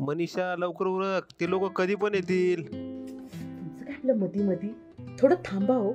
मनीषा लवकर उरक, ते लोक कधी पण येतील. तुमचं काय आपलं मधी मधी थोडं थांबा हो.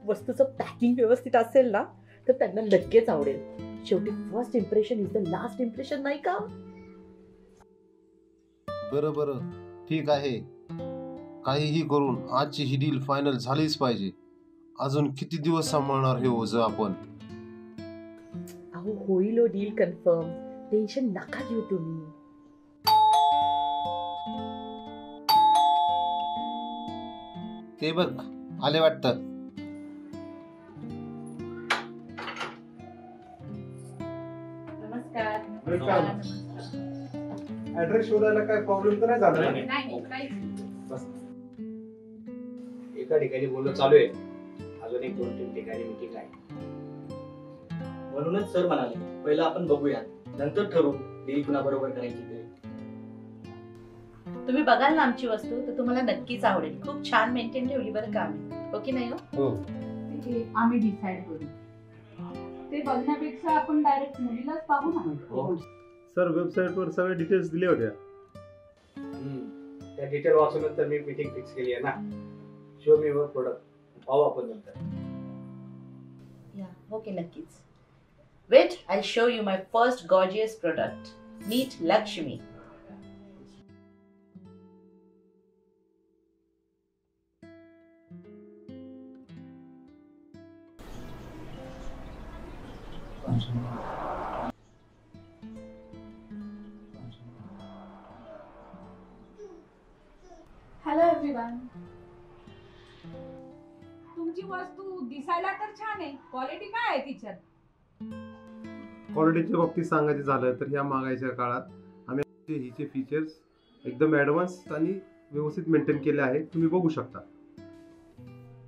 वस्तूचं पॅकिंग व्यवस्थित असेल ना तर त्यांना नक्कीच आवडेल. शेवटी first impression is the last impression, नाही का? बरं बरं, ठीक आहे. काहीही करून आजची ही डील फायनल झालीच पाहिजे. अजून किती दिवस सांभाळणार हे ओझं आपण? अहो होईल हो डील कन्फर्म. टेन्शन नका घेऊ तुम्ही. ते बघ, आले वाटतं. नमस्कार. ऍड्रेस शोधायला काय प्रॉब्लेम तर नाही झाला ना? एका ठिकाणी बोलणं चालू आहे, अजून एक 2-3 ठिकाणी मीटिंग आहे. म्हणूनच सर म्हणाले पहिलं आपण बघूया, नंतर ठरवू डील कुणा बरोबर करायची ते. तुम्ही बघाल ना आमची वस्तू तर तुम्हाला नक्कीच आवडेल. खूप छान मेंटेन ठेवली बरं का आम्ही, हो की नाही? हो, आम्ही डिसाइड करू. ते बघण्यापेक्षा आपण डायरेक्ट मुलीलाच पाहू ना. हो. सर वेबसाईटवर सगळे डिटेल्स दिले होत्या. त्या डिटेल वाचूनच मी मीटिंग फिक्स केली आहे ना. शो मी वर प्रोडक्ट पाहू आपण नंतर. या ओके, नक्कीच. Wait, I show you my first gorgeous product. Meet Lakshmi. Hello everyone. तुमची वस्तू दिसायला तर छान आहे, क्वालिटी काय आहे तिच्यात? क्वालिटीच्या बाबतीत सांगायचं झालं तर या मागायच्या काळात आम्ही हिचे फीचर्स एकदम ॲडव्हान्स आणि व्यवस्थित मेंटेन केले आहेत. तुम्ही बघू शकता.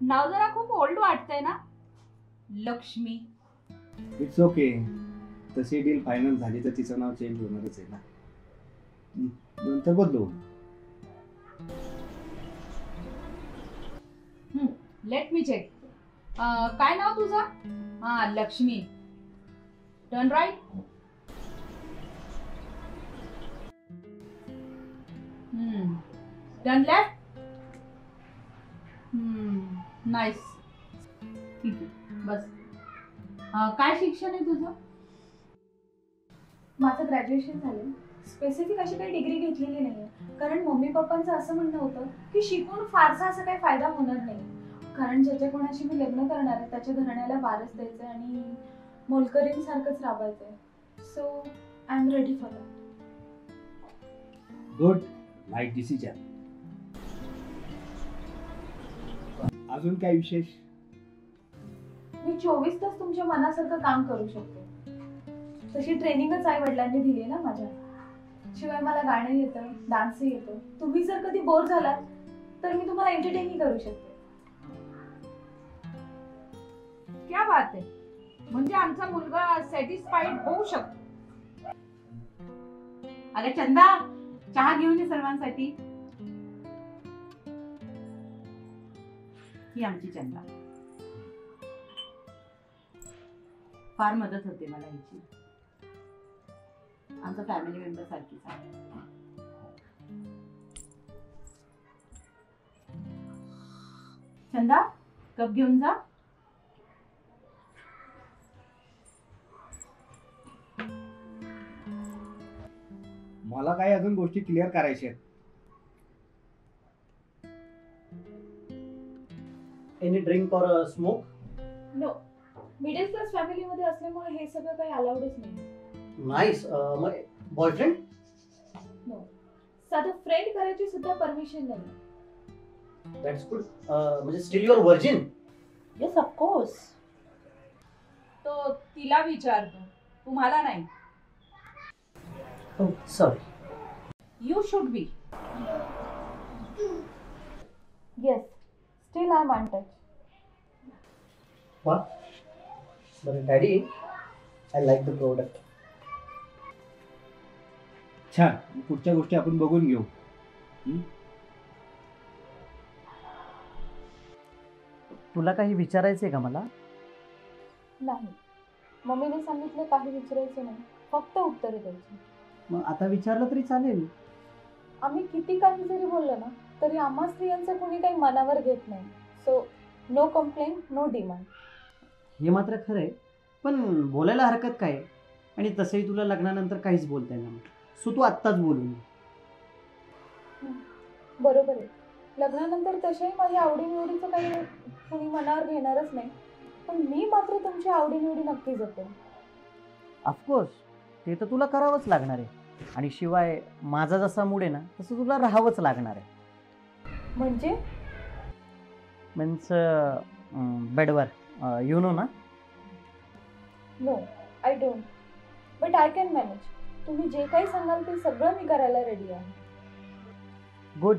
नाव जरा खूप ओल्ड वाटतंय ना, लक्ष्मी. It's okay. तशी डील फायनल झाली तर तिचं नाव चेंज होणारच आहे ना. नंतर बदलू. Let me check. काय नाव तुझं? हा, Lakshmi. Turn right. Turn left. Nice. ठीक आहे, बस. काय शिक्षण आहे तुझं? माझं ग्रॅज्युएशन झालं. स्पेसिफिक अशी काही डिग्री घेतलेली नाहीये, कारण मम्मी पप्पांचं असं म्हणणं होतं की शिकून फारसा असा काही फायदा होणार नाही, कारण ज्याच्या कोणाशी मी लग्न करणार आहे त्याच्या घराण्याला वारस द्यायचं आणि मोलकरींसारखंच राबायचंय. So I am ready for that. Good, right decision. अजून काय विशेष? मी 24 तास तुमच्या मनासारखं काम करू शकते. तशी ट्रेनिंगच आई वडिलांनी दिली आहे ना माझ्या. शिवाय मला गाणं येतं, डान्सही येतो. तुम्ही जर कधी बोर झालात तर मी तुम्हाला एंटरटेनही करू शकते. क्या बात आहे. म्हणजे आमचा मुलगा सॅटिस्फाईड होऊ शकतो. अरे चंदा, चहा घेऊन ये सर्वांसाठी. ही आमची चंदा. फार मदत होते मला हिची. आमचा फॅमिली मेंबर सारखीच आहे. चंदा, कप घेऊन जा. मला काही अजून गोष्टी क्लिअर करायच्या आहेत. Any drink or smoke? No, middle class फॅमिलीमध्ये असल्यामुळे हे सगळं काही अलाउडच नाही. नाईस. बॉयफ्रेंड? नो, साधं फ्रेंड करायची सुद्धा परमिशन नाही. That's good. म्हणजे still your virgin? Yes of course. तो तिला विचारतो, तुम्हाला नाही. Oh, sorry. You should be. Yes, still I am untouched. What? But Daddy, I like the product. छान. पुढच्या गोष्टी आपण बघून घेऊ. तुला काही विचारायचंय का मला? नाही, मम्मीने सांगितलं काही विचारायचं नाही, फक्त उत्तरे द्यायची. मग आता विचारलं तरी चालेल. आम्ही किती काही जरी बोललो ना तरी आम्हा स्त्रियांचं कोणी काही मनावर घेत नाही. So no complaint, no demand. हे मात्र खरं आहे, पण बोलायला हरकत काय आहे? आणि तसंही तुला लग्नानंतर काहीच बोलता येणार. सो तू आत्ताच बोलून. बरोबर आहे. लग्नानंतर तशाही माझ्या आवडीनिवडीचं काही कोणी मनावर घेणारच नाही, पण मी मात्र तुमच्या आवडीनिवडी नक्की जपेन. ऑफकोर्स ते तर तुला करावंच लागणार आहे. आणि शिवाय माझा जसा मूड आहे ना तसं तुला राहावंच लागणार आहे. म्हणजे मीन्स बेडवर यू नो ना. No, I don't, but I can manage. तुम्ही जे काही सांगाल ते सगळं मी करायला रेडी आहे. गुड.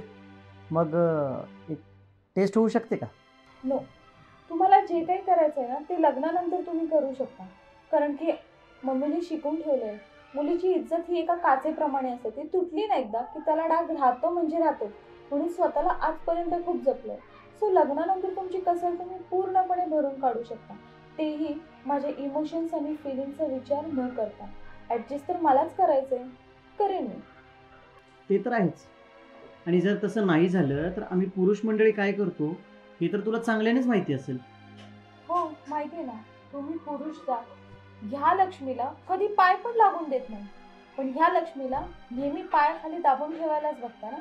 मग एक टेस्ट होऊ शकते का? नो, तुम्हाला जे काही करायचं आहे ना ते लग्नानंतर तुम्ही करू शकता. कारण की मम्मीने शिकून ठेवलंय, मुलीची इज्जत ही एका काचेप्रमाणे असते. ती तुटली ना एकदा की त्याला डाग राहतो म्हणजे राहतो. म्हणून स्वतःला आजपर्यंत खूप जपलंय. सो लग्नानंतर तुमची कसर तुम्ही पूर्णपणे भरून काढू शकता, तेही माझ्या इमोशन्स आणि फिलिंगचा विचार न करता. ॲडजस्ट तर मलाच करायचंय, करेन मी. ते तर आहेच. आणि जर तसं नाही झालं तर आम्ही पुरुष मंडळी काय करतो हे तर तुला चांगल्यानेच माहिती असेल. हो माहिती आहे ना, तुम्ही पुरुष जा. ह्या लक्ष्मीला कधी पाय पण लागून देत नाही, पण ह्या लक्ष्मीला नेहमी पाय खाली दाबून ठेवायलाच बघता ना.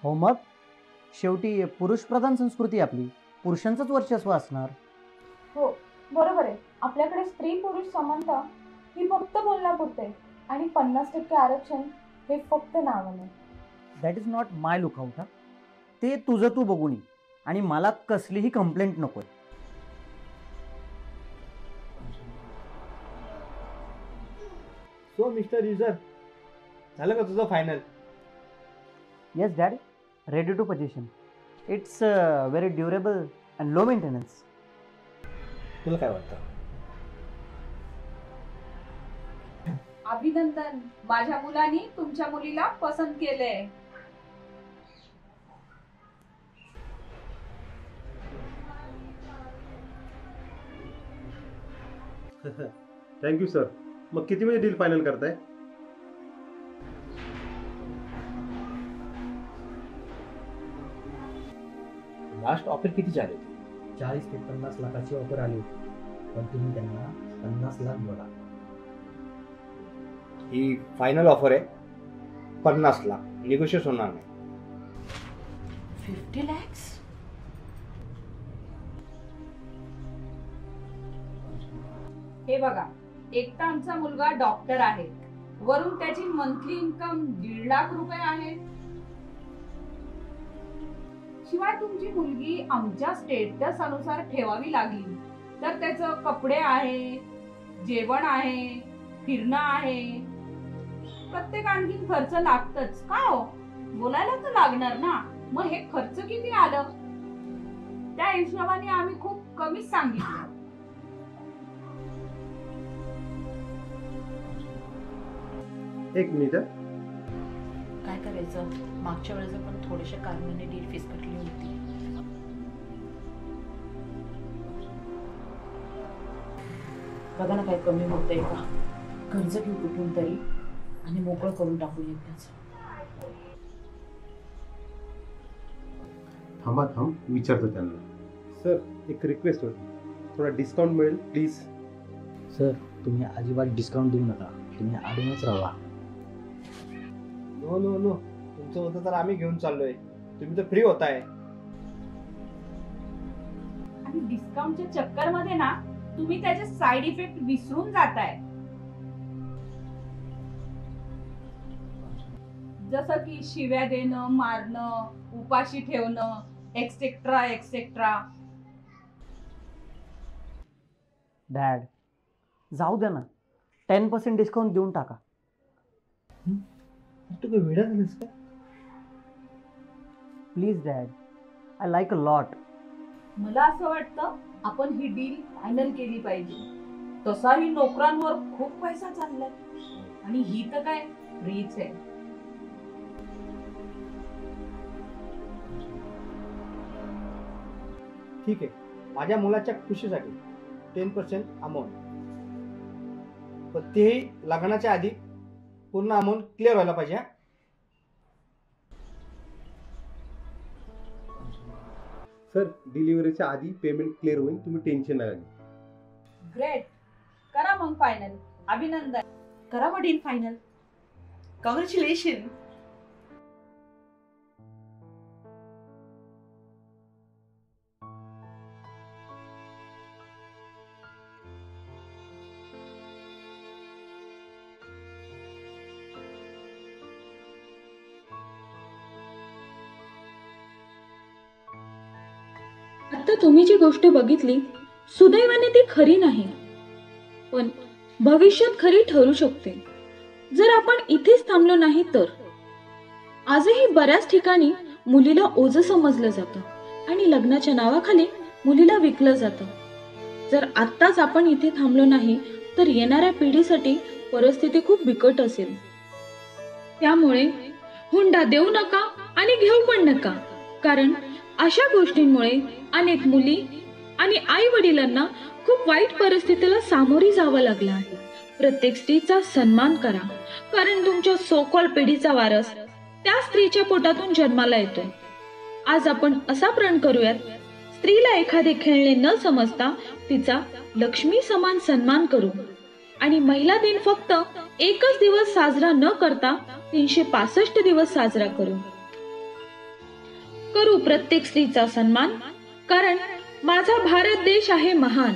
हो मग शेवटी पुरुष प्रधान संस्कृती आपली, पुरुषांचंच वर्चस्व असणार. हो बरोबर आहे. आपल्याकडे स्त्री पुरुष समानता ही फक्त बोलण्यापुरते आहे आणि 50% आरक्षण हे फक्त नावाने. That is not my lookout. हा, ते तुझं तू बघून ये. आणि मला कसलीही कंप्लेंट नको. सो मिस्टर युजर, झालं का तुझं final? Yes dad, ready to position. It's very durable and low maintenance. तुला काय वाटतं? अभिनंदन, माझ्या मुलाने तुमच्या मुलीला पसंत केलंय. Thank you sir. मग किती मध्ये डील फायनल करताय? लास्ट ऑफर किती झाले? 40 ते 50 लाखाची ऑफर आली होती, पण तुम्ही त्यांना 50 लाख बोला. ही फायनल ऑफर आहे. 50 लाख निगोशिएट होणार नाही. 50 lakhs? हे बघा, एकटा आमचा मुलगा डॉक्टर आहे, वरून त्याची मंथली इन्कम 1.5 लाख रुपये आहे. शिवाय तुमची मुलगी आमच्या स्टेटस अनुसार ठेवावी लागली तर त्याचं कपडे आहे, जेवण आहे, फिरणं आहे, प्रत्येक आणखी खर्च लागतच. काय हो, बोलायला तर लागणार ना. मग हे खर्च किती आलं? त्या हिशोबाने आम्ही खूप कमीच सांगितलं. एक मिनिट. काय करायचं, मागच्या वेळेस पण थोड्याशा कारणाने डील फिसकटली होती. बघा ना काय कमी होतंय का. कर्ज घेऊ कुठून तरी आणि मोकळं करून टाकू एकदाच. थांब विचारतो त्यांना. सर, एक रिक्वेस्ट होती, थोडा डिस्काउंट मिळेल प्लीज. सर, तुम्ही अजिबात डिस्काउंट देऊ नका, तुम्ही अडूनच राहा. नो नो नो, तुमचं होतं तर आम्ही घेऊन चाललोय. तुम्ही तर फ्री होताय. आणि डिस्काउंटच्या चक्कर मध्ये ना तुम्ही त्याचे साइड इफेक्ट विसरून जाताय. जसं की शिव्या देणं, मारणं, उपाशी ठेवणं, एक्सेट्रा एक्सेट्रा. डॅड, जाऊ द्या ना, 10% डिस्काउंट देऊन टाका. तू काय वेडा झालीस का? Please dad, I like a lot. मला असं वाटतं आपण ही डील फायनल केली पाहिजे. तसाही नोकरांवर खूप पैसा चाललाय आणि ही तर काय फ्रीच आहे. ठीक आहे, माझ्या मुलाच्या खुशीसाठी 10% अमाऊंट, पण तेही लग्नाच्या आधी पूर्ण अमाऊंट क्लिअर व्हायला पाहिजे. सर डिलिव्हरीच्या आधी पेमेंट क्लिअर होईल, तुम्ही टेन्शन नका घेऊ. ग्रेट. करा मग फायनल. अभिनंदन. करा मग डील फायनल. कॉंग्रॅच्युलेशन. आता तुम्ही जी गोष्ट बघितली सुदैवाने ती खरी नाही, पण भविष्यात खरी ठरू शकते जर आपण इथेच थांबलो नाही तर. आजही बऱ्याच ठिकाणी मुलीला ओझं समजलं जातं आणि लग्नाच्या नावाखाली मुलीला विकलं जातं. जर आत्ताच आपण इथे थांबलो नाही तर येणाऱ्या पिढीसाठी परिस्थिती खूप बिकट असेल. त्यामुळे हुंडा देऊ नका आणि घेऊ पण नका, कारण अशा गोष्टींमुळे अनेक मुली आणि आई वडिलांना खूप वाईट परिस्थितीला सामोरी जावं लागलं आहे. प्रत्येक स्त्रीचा सन्मान करा, कारण तुमच्या सोकॉल पिढीचा वारस त्या स्त्रीच्या पोटातून जन्माला येतोय. आज आपण असा प्रण करूयात, स्त्रीला एखादे खेळणे न समजता तिचा लक्ष्मी समान सन्मान करू आणि महिला दिन फक्त एकच दिवस साजरा न करता 365 दिवस साजरा करू. प्रत्येक स्त्रीचा सन्मान, कारण माझा भारत देश आहे महान.